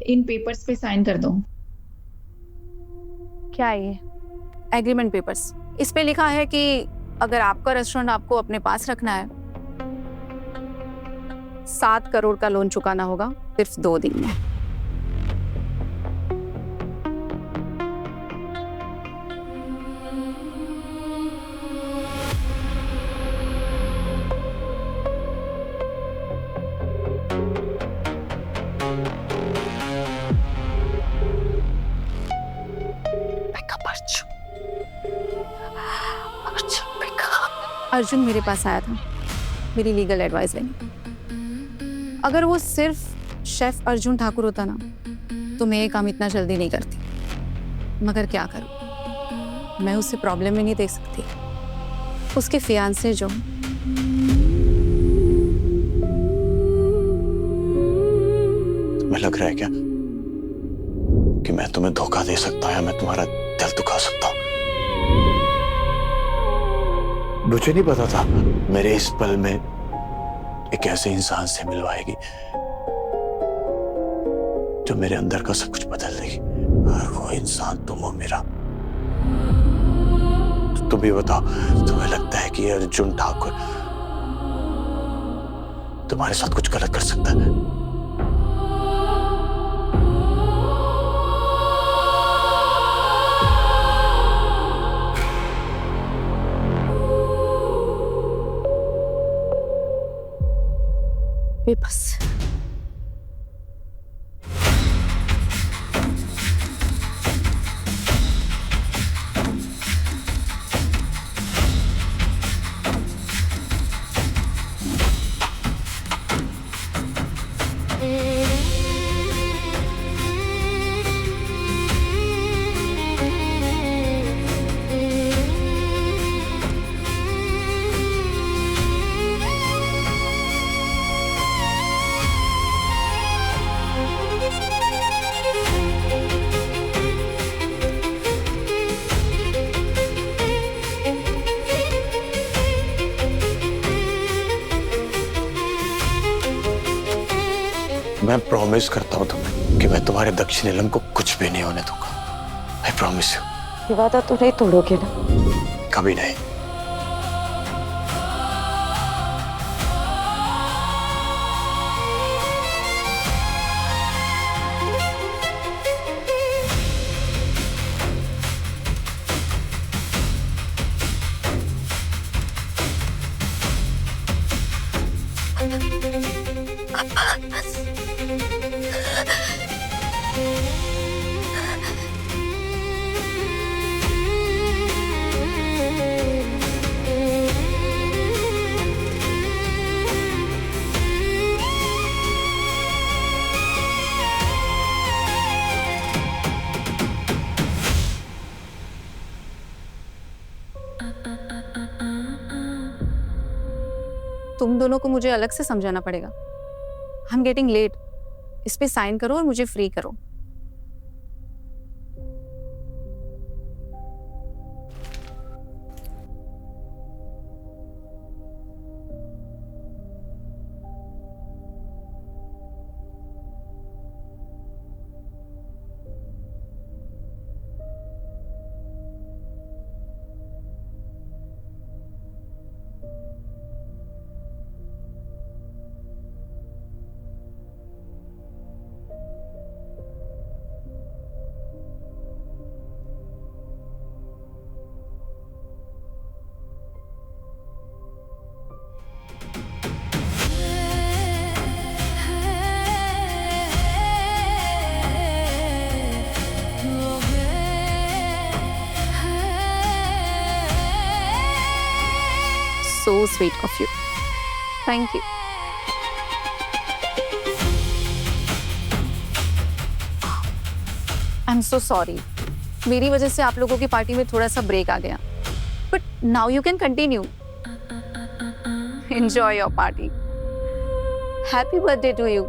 इन papers पे sign कर दो। क्या है ये? Agreement papers. इस पे लिखा है कि अगर आपका रेस्टोरेंट आपको अपने पास रखना है 7 करोड़ का लोन चुकाना होगा सिर्फ 2 दिन में। अर्जुन मेरे पास आया था मेरी लीगल एडवाइस लेने। अगर वो सिर्फ शेफ अर्जुन ठाकुर होता ना तो मैं ये काम इतना जल्दी नहीं करती। मगर क्या करूं, मैं उसे प्रॉब्लम में नहीं देख सकती। उसके फियांसे जो तुम्हें लग रहा है क्या कि मैं तुम्हें धोखा दे सकता हूं या मैं तुम्हारा दिल दुखा सकता हूं? मुझे नहीं पता था मेरे इस पल में एक ऐसे इंसान से मिलवाएगी जो मेरे अंदर का सब कुछ बदल देगी। और वो इंसान तुम हो मेरा। तो तुम भी बताओ, तुम्हें लगता है कि अर्जुन ठाकुर तुम्हारे साथ कुछ गलत कर सकता है? बस मैं प्रॉमिस करता हूं तुम्हें कि मैं तुम्हारे दक्षिण नीलम को कुछ भी नहीं होने दूंगा। I promise you. ये वादा तो नहीं तोड़ोगे ना? कभी नहीं। तुम दोनों को मुझे अलग से समझाना पड़ेगा। I am getting late. इस पे साइन करो और मुझे फ्री करो। So sweet of you. Thank you. I'm so sorry. मेरी वजह से आप लोगों की पार्टी में थोड़ा सा ब्रेक आ गया। But now you can continue. Enjoy your party. Happy birthday to you.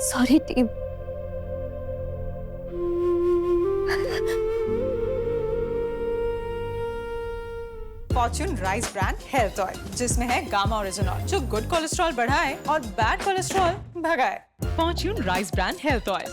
Sorry team. Fortune rice brand health oil, जिसमें है गामा ओरिजिनॉल, जो गुड कोलेस्ट्रॉल बढ़ाए और बैड कोलेस्ट्रॉल भगाए। Fortune rice brand health oil.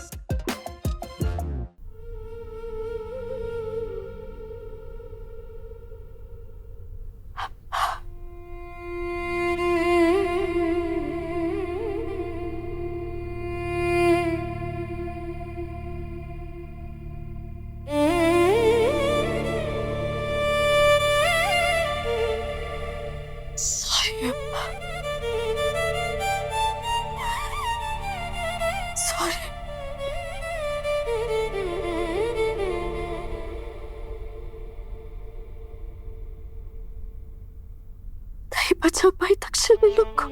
बचा पाई दक्षिण लोग को।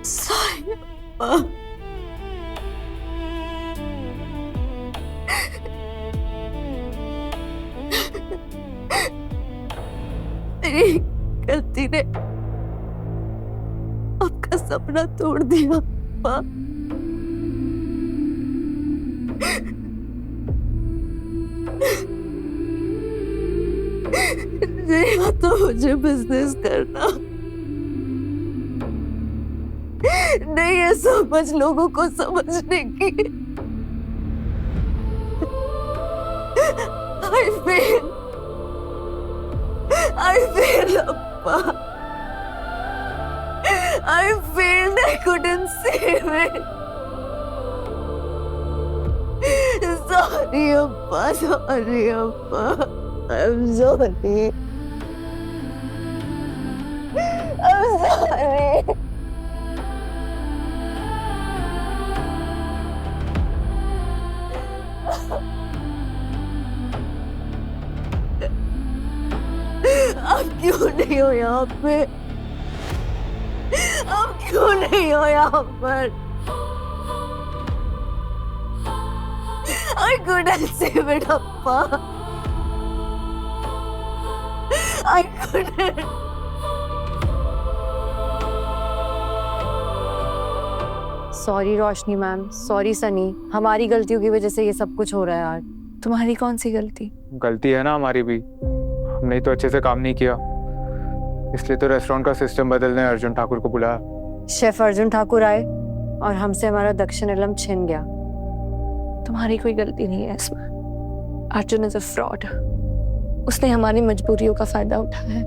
सॉरी मेरी गलती ने आपका सपना तोड़ दिया अप्पा। नहीं तो मुझे बिजनेस करना नहीं है, समझ लोगों को समझने की। I failed, Appa. I failed. I couldn't save it. Sorry, Appa. Sorry, Appa. I'm sorry. I'm sorry. आप क्यों नहीं हो यहाँ पे? आप क्यों नहीं हो यहाँ पर? I couldn't save it, Appa. I couldn't. Sorry Roshni ma'am, sorry Sunny, हमारी गलतियों की वजह से ये सब कुछ हो रहा है यार। तुम्हारी कौन सी गलती? गलती है ना हमारी भी, हमने तो अच्छे से काम नहीं किया, इसलिए तो रेस्टोरेंट का सिस्टम बदलने अर्जुन ठाकुर को बुलाया। शेफ अर्जुन ठाकुर आए और हमसे हमारा दक्षिण इलम छिन गया। तुम्हारी कोई गलती नहीं है इसमें। Arjun is a fraud. उसने हमारी मजबूरियों का फायदा उठाया है।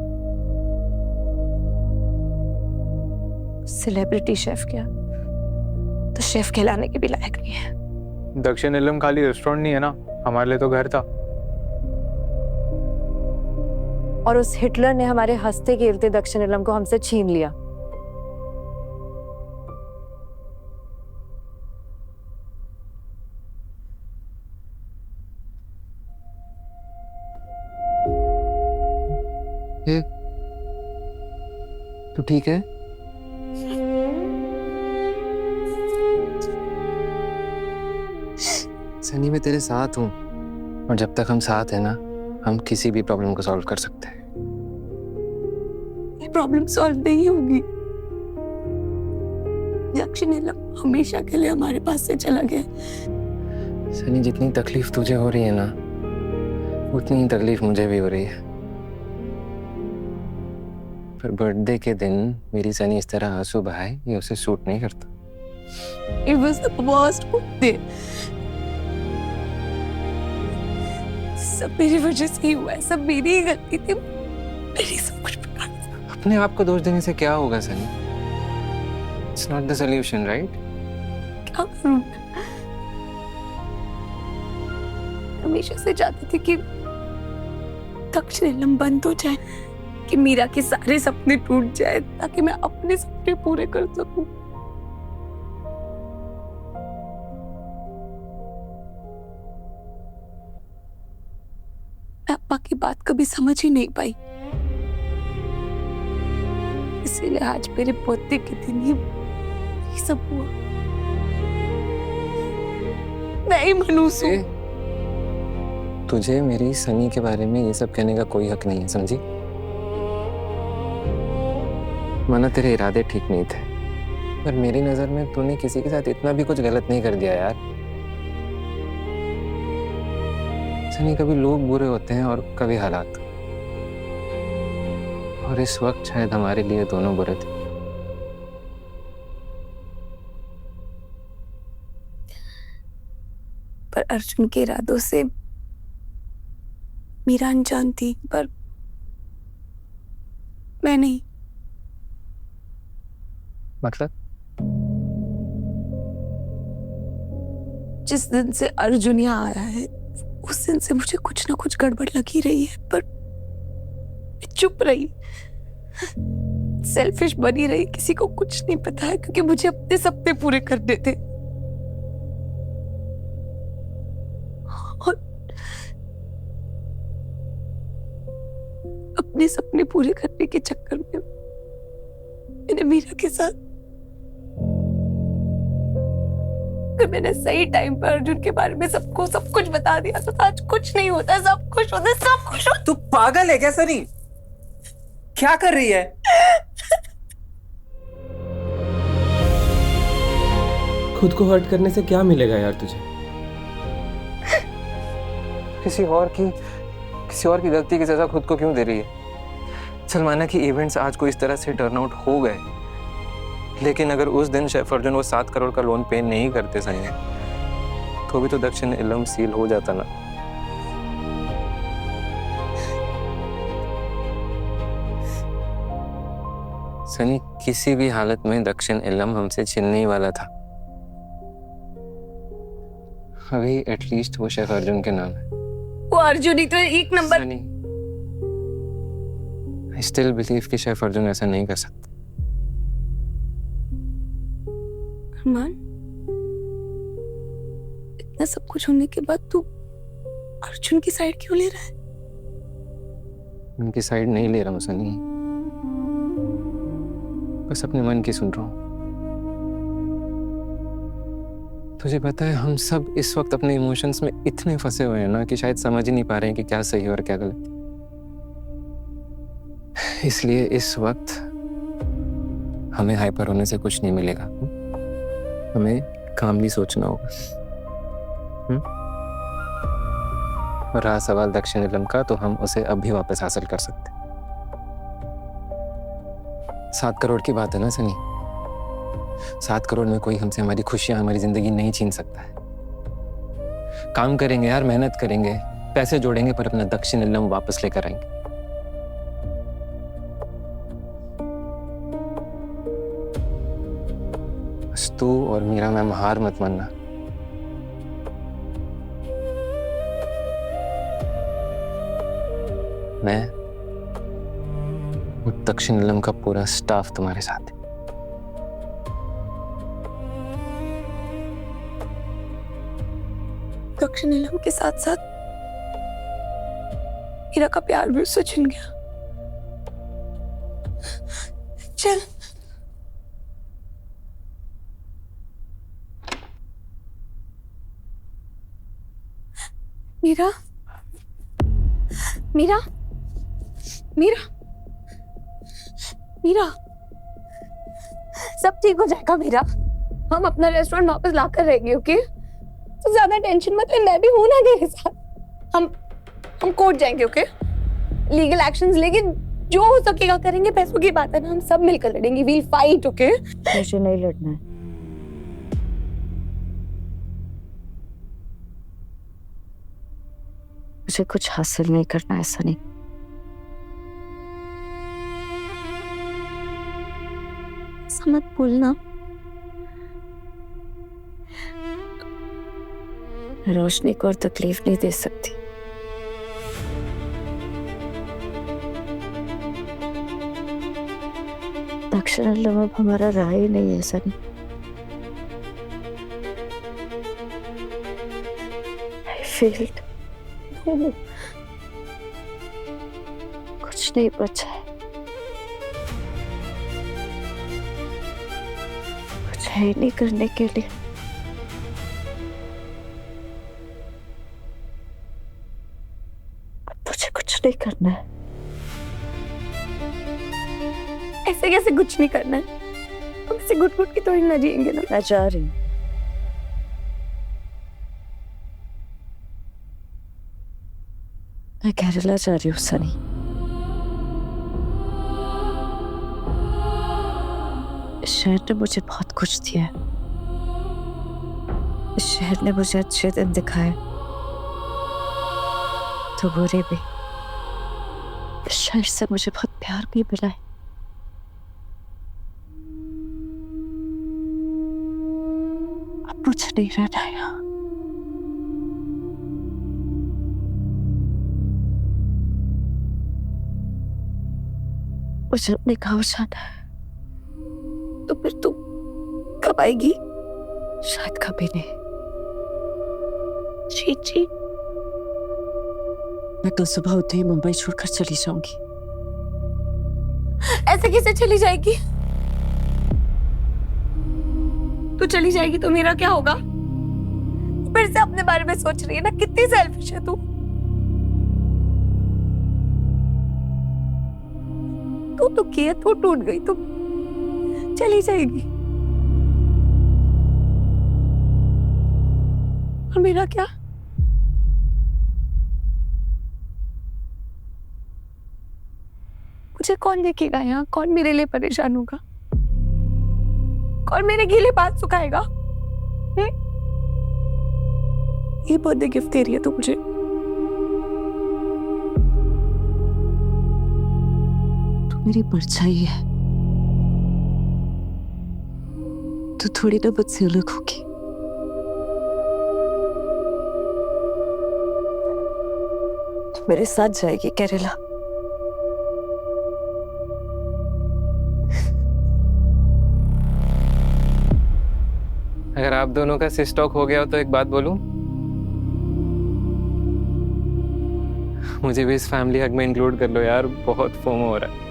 सेलिब्रिटी शेफ क्या तो शेफ कहलाने के भी लायक नहीं है। दक्षिण इलम खाली रेस्टोरेंट नहीं है ना, हमारे लिए तो घर था। और उस हिटलर ने हमारे हंसते खेलते दक्षिण इलम को हमसे छीन लिया। तू ठीक है? सनी, मैं तेरे साथ हूँ और जब तक हम साथ हैं ना, हम किसी भी प्रॉब्लम को सॉल्व कर सकते हैं। ये प्रॉब्लम सॉल्व नहीं होगी। दक्षिण इलम हमेशा के लिए हमारे पास से चला गया। सनी, जितनी तकलीफ तुझे हो रही है ना, उतनी ही तकलीफ मुझे भी हो रही है। पर बर्थडे के दिन मेरी सनी इस तरह आंसू बहाए, ये उसे सूट नहीं करता। It was the worst birthday. सब मेरी वजह से ही हुआ है, सब मेरी ही गलती थी। मेरी सब कुछ बिगाड़ दिया। अपने आप को दोष देने से क्या होगा Sunny? It's not the solution, right? क्या करूं? हमेशा से चाहती थी कि दक्षिण इलम बंद हो जाए, कि मीरा के सारे सपने टूट जाए, ताकि मैं अपने सपने पूरे कर सकूं। मैं अप्पा की बात कभी समझ ही नहीं पाई, इसीलिए आज मेरे बर्थडे के दिन ही ये सब हुआ। मैं ही मनूस हूं। तुझे मेरी सनी के बारे में ये सब कहने का कोई हक नहीं है, समझी? माना तेरे इरादे ठीक नहीं थे, पर मेरी नजर में तूने किसी के साथ इतना भी कुछ गलत नहीं कर दिया यार। सनी, कभी लोग बुरे होते हैं और कभी हालात, और इस वक्त शायद हमारे लिए दोनों बुरे थे। पर अर्जुन के इरादों से मीरा अनजान थी, पर मैं नहीं। मतलब? जिस दिन से अर्जुन यहाँ आया है उस दिन से मुझे कुछ ना कुछ गड़बड़ लगी रही है, पर मैं चुप रही, सेल्फिश बनी रही, किसी को कुछ नहीं पता है, क्योंकि मुझे अपने सपने पूरे करने थे। और अपने सपने पूरे करने के चक्कर में मैंने मीरा के साथ, अगर मैंने सही टाइम पर अर्जुन के बारे में सबको सब कुछ बता दिया तो आज कुछ नहीं होता, सब कुछ होता, सब कुछ होता। तू पागल है क्या सनी? क्या कर रही है? खुद को हर्ट करने से क्या मिलेगा यार तुझे? किसी और की गलती की सजा खुद को क्यों दे रही है? चल माना कि इवेंट्स आज को इस तरह से टर्न आउट हो गए, लेकिन अगर उस दिन शेफ अर्जुन वो 7 करोड़ का लोन पे नहीं करते सनी, तो भी तो दक्षिण इलम सील हो जाता ना। सनी, किसी भी हालत में दक्षिण इलम हमसे छिनने ही वाला था। अभी एटलीस्ट वो शेफ अर्जुन के नाम है। वो अर्जुन ही तो एक number. Sunny, I still believe कि शेफ अर्जुन ऐसा नहीं कर सकता। अरमान, इतना सब कुछ होने के बाद तू अर्जुन की साइड क्यों ले रहा है? उनकी साइड नहीं ले रहा हूँ सनी, बस अपने मन की सुन रहा हूँ। तुझे पता है हम सब इस वक्त अपने इमोशंस में इतने फंसे हुए हैं ना कि शायद समझ ही नहीं पा रहे हैं कि क्या सही है और क्या गलत। इसलिए इस वक्त हमें हाइपर होने से कुछ नहीं मिलेगा, हमें कामली सोचना होगा। और रहा सवाल दक्षिण इलम का, तो हम उसे अभी वापस हासिल कर सकते। 7 करोड़ की बात है ना सनी, 7 करोड़ में कोई हमसे हमारी खुशियां, हमारी जिंदगी नहीं छीन सकता है। काम करेंगे यार, मेहनत करेंगे, पैसे जोड़ेंगे, पर अपना दक्षिण इलम वापस लेकर आएंगे। बस तू और मीरा मैम हार मत मानना। मैं और दक्षिण इलम का पूरा स्टाफ तुम्हारे साथ है। दक्षिण इलम के साथ साथ मीरा का प्यार भी उससे छिन गया। चल मीरा, मीरा, मीरा, मीरा, सब ठीक हो जाएगा मीरा। हम अपना रेस्टोरेंट वापस लाकर रहेंगे, ओके? तो ज्यादा टेंशन मत ले, मैं भी हूं ना तेरे साथ। हम कोर्ट जाएंगे, ओके? लीगल एक्शंस लेके जो हो सकेगा करेंगे। पैसों की बात है ना, हम सब मिलकर लड़ेंगे। We'll fight, okay? मुझे नहीं लड़ना है। मुझे कुछ हासिल नहीं करना है सनी। ऐसा मत बोलना। रोशनी को और तकलीफ नहीं दे सकती। दक्षिण इलम अब हमारा रहा ही नहीं है सनी। I failed. कुछ नहीं बचा है, कुछ है नहीं करने के लिए। अब मुझे कुछ नहीं करना है। ऐसे हमसे कैसे कुछ नहीं करना है, हमसे घुट-घुट के थोड़ी ना जिएंगे ना। मैं जा रही हूँ। मैं केरला जा रही हूँ सनी। इस शहर ने मुझे बहुत कुछ दिया है। इस शहर ने मुझे अच्छे दिन दिखाए तो बुरे भी। इस शहर से मुझे बहुत प्यार भी मिला है। अब मुझे नहीं रहना है यहाँ। मुझे अपने गाँव जाना है। तो फिर तू कब आएगी? शायद कभी नहीं। जी मैं कल सुबह उठते ही मुंबई छोड़कर चली जाऊंगी। ऐसे कैसे चली जाएगी? तू चली जाएगी तो मेरा क्या होगा? फिर से अपने बारे में सोच रही है ना, कितनी सेल्फिश है तू। तू तो किया, तू टूट गई, तू चली जाएगी और मेरा क्या? मुझे कौन देखेगा यहाँ? कौन मेरे लिए परेशान होगा? कौन मेरे गीले बात सुखाएगा? ये बर्थडे गिफ्ट दे रही है तू मुझे? तू मेरी परछाई है, तू थोड़ी ना मुझसे अलग होगी। तू मेरे साथ जाएगी केरला। अगर आप दोनों का सिस्टॉक हो गया हो तो एक बात बोलूं, मुझे भी इस फैमिली हग में इंक्लूड कर लो यार, बहुत फोमो हो रहा है।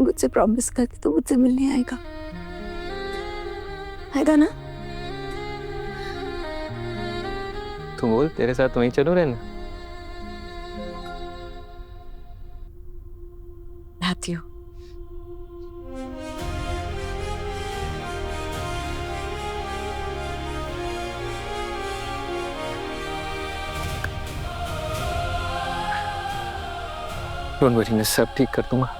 मुझसे प्रॉमिस करके तो मुझसे मिलने आएगा, आएगा ना? तू बोल, तेरे साथ वहीं चलो रहना। मैथ्यू, डोंट वरी, मैं सब ठीक कर दूंगा।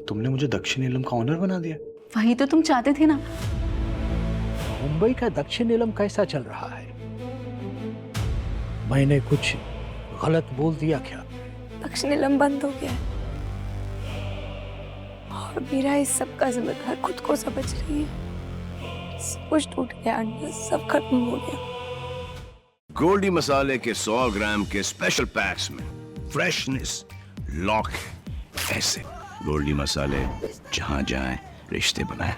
तुमने मुझे दक्षिण नीलम का ऑनर बना दिया। वही तो तुम चाहते थे ना। मुंबई का दक्षिण नीलम कैसा चल रहा है? मैंने कुछ गलत बोल दिया क्या? दक्षिण नीलम बंद हो गया है और मेरा इस सब का जिम्मेदार खुद को समझ रही है। सब कुछ टूट गया अंडा, सब खत्म हो गया। गोल्डी मसाले के 100 ग्राम के स्पेशल पैक्स में फ्रेशनेस लॉक है। ऐसे गोल्डी मसाले जहां जाए रिश्ते बनाए।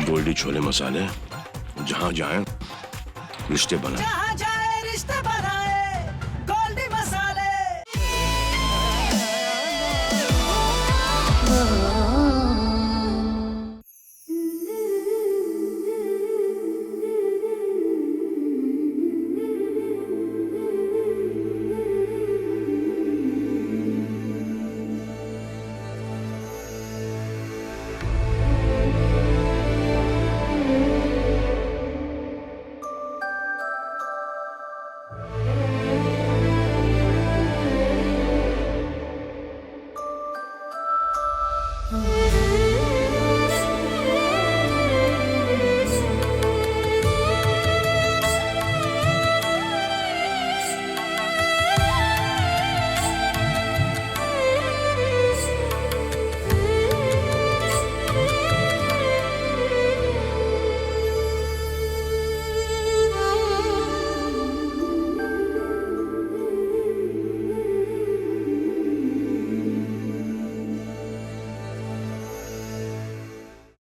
गोल्डी छोले मसाले जहां जाए रिश्ते बनाए।